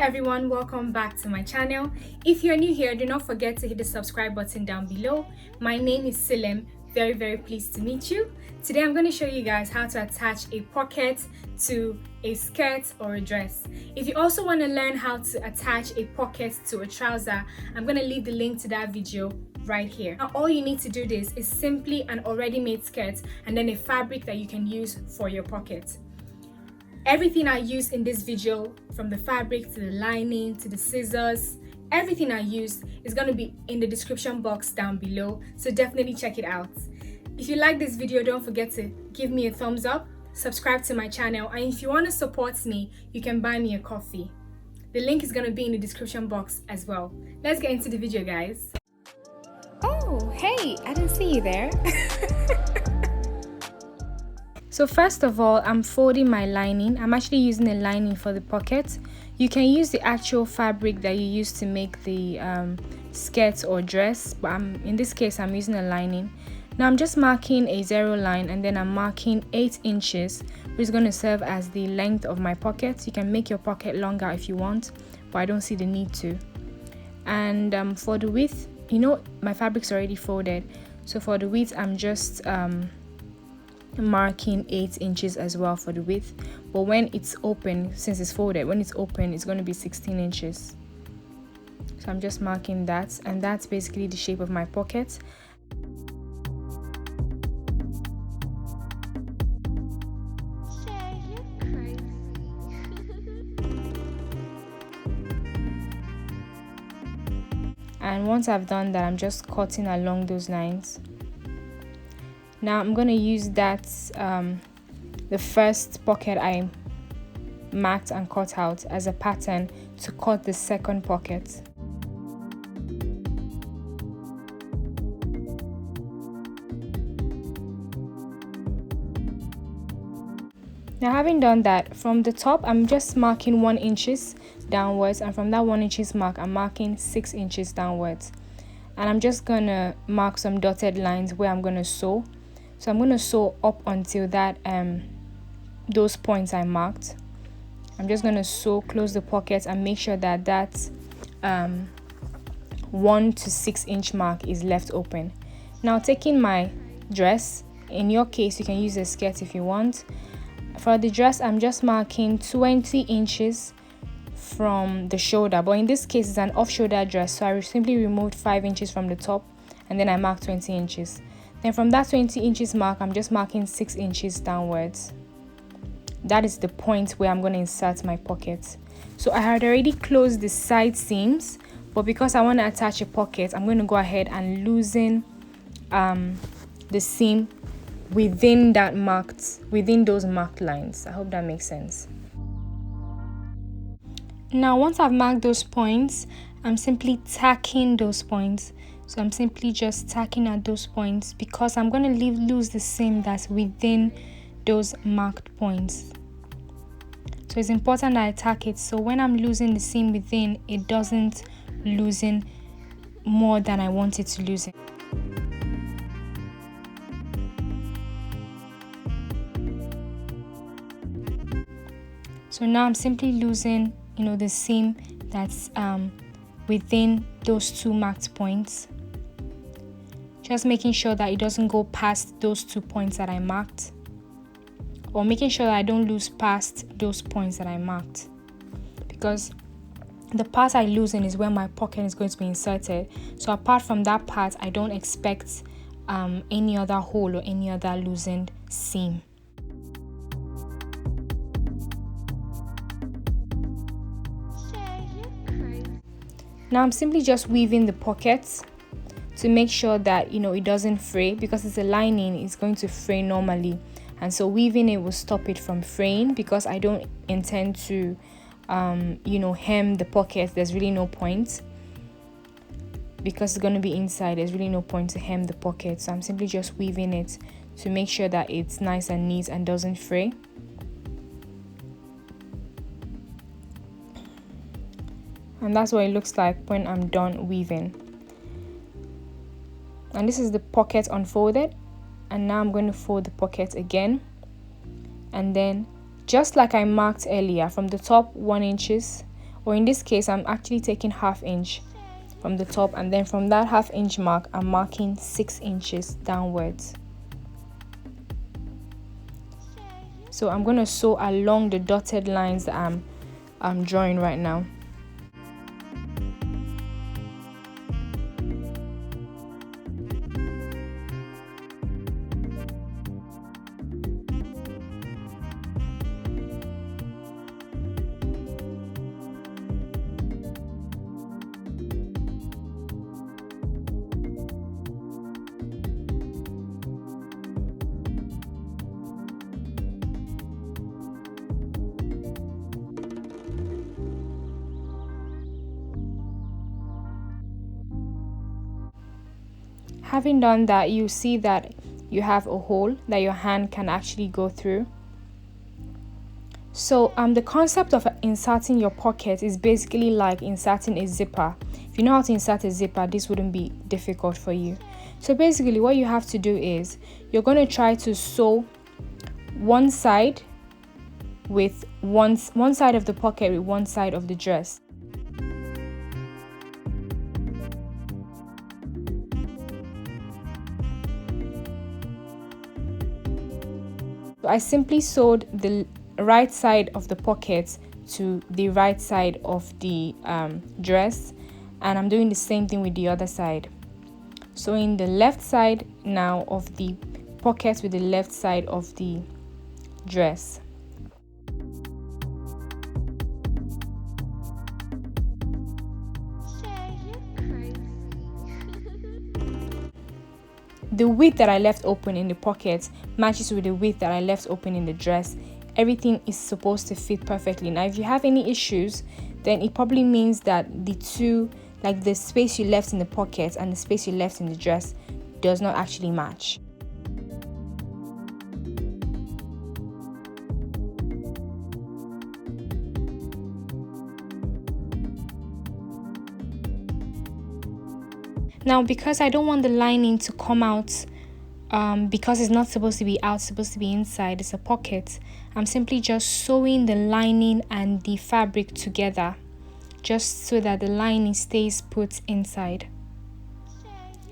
everyone, welcome back to my channel. If you're new here, do not forget to hit the subscribe button down below. My name is Silem. Very pleased to meet you. Today I'm going to show you guys how to attach a pocket to a skirt or a dress. If you also want to learn how to attach a pocket to a trouser, I'm going to leave the link to that video right here. Now all you need to do this is simply an already made skirt and then a fabric that you can use for your pocket. Everything I use in this video, from the fabric to the lining to the scissors, everything I use is going to be in the description box down below, so definitely check it out. If you like this video, don't forget to give me a thumbs up, subscribe to my channel, and if you want to support me, you can buy me a coffee. The link is going to be in the description box as well. Let's get into the video, guys. Oh, hey, I didn't see you there. So first of all, I'm folding my lining. I'm actually using a lining for the pocket. You can use the actual fabric that you use to make the skirt or dress, but in this case I'm using a lining. Now I'm just marking a zero line and then I'm marking 8 inches, which is going to serve as the length of my pocket. You can make your pocket longer if you want, but I don't see the need to. And for the width, you know, my fabric's already folded, so for the width I'm just marking 8 inches as well for the width, but when it's open, since it's folded, when it's open it's going to be 16 inches. So I'm just marking that, and that's basically the shape of my pocket. And once I've done that, I'm just cutting along those lines. Now I'm going to use that, the first pocket I marked and cut out, as a pattern to cut the second pocket. Now having done that, from the top I'm just marking 1 inches downwards, and from that 1 inches mark I'm marking 6 inches downwards. And I'm just going to mark some dotted lines where I'm going to sew. So I'm going to sew up until that those points I marked. I'm just going to sew, close the pockets, and make sure that that 1 to 6 inch mark is left open. Now taking my dress, in your case you can use a skirt if you want. For the dress I'm just marking 20 inches from the shoulder, but in this case it's an off shoulder dress, so I simply removed 5 inches from the top and then I marked 20 inches. Then from that 20 inches mark, I'm just marking 6 inches downwards. That is the point where I'm going to insert my pocket. So I had already closed the side seams, but because I want to attach a pocket, I'm going to go ahead and loosen the seam within those marked lines. I hope that makes sense. Now once I've marked those points, I'm simply tacking those points. So I'm simply just tacking at those points because I'm going to leave loose the seam that's within those marked points. So it's important that I tack it, so when I'm losing the seam within, it doesn't loosen more than I want it to loosen. So now I'm simply losing, the seam that's within those 2 marked points. Just making sure that it doesn't go past those 2 points that I marked, or making sure that I don't lose past those points that I marked, because the part I loosen is where my pocket is going to be inserted. So apart from that part, I don't expect any other hole or any other loosened seam. Now I'm simply just weaving the pockets to make sure that it doesn't fray, because it's a lining, it's going to fray normally, and so weaving it will stop it from fraying. Because I don't intend to hem the pocket, there's really no point, because it's going to be inside, there's really no point to hem the pocket. So I'm simply just weaving it to make sure that it's nice and neat and doesn't fray. And that's what it looks like when I'm done weaving. And this is the pocket unfolded, and now I'm going to fold the pocket again, and then just like I marked earlier, from the top 1 or in this case I'm actually taking 1/2 inch from the top, and then from that 1/2 inch mark I'm marking 6 inches downwards. So I'm going to sew along the dotted lines that I'm drawing right now. Having done that, you see that you have a hole that your hand can actually go through. So the concept of inserting your pocket is basically like inserting a zipper. If you know how to insert a zipper, this wouldn't be difficult for you. So basically what you have to do is you're going to try to sew one side with one side of the pocket with one side of the dress. So I simply sewed the right side of the pocket to the right side of the dress, and I'm doing the same thing with the other side. Sewing the left side now of the pocket with the left side of the dress. The width that I left open in the pocket matches with the width that I left open in the dress. Everything is supposed to fit perfectly. Now if you have any issues, then it probably means that the two, like the space you left in the pocket and the space you left in the dress, does not actually match. Now because I don't want the lining to come out, because it's not supposed to be out, it's supposed to be inside, it's a pocket, I'm simply just sewing the lining and the fabric together, just so that the lining stays put inside.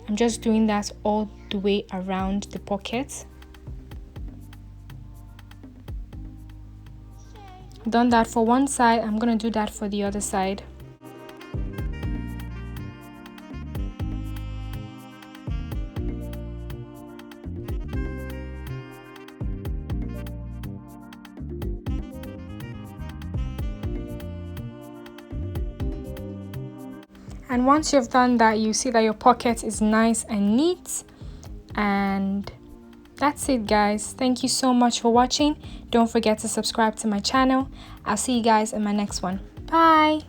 I'm just doing that all the way around the pocket. Done that for one side, I'm going to do that for the other side. And once you've done that, you see that your pocket is nice and neat. And that's it, guys. Thank you so much for watching. Don't forget to subscribe to my channel. I'll see you guys in my next one. Bye.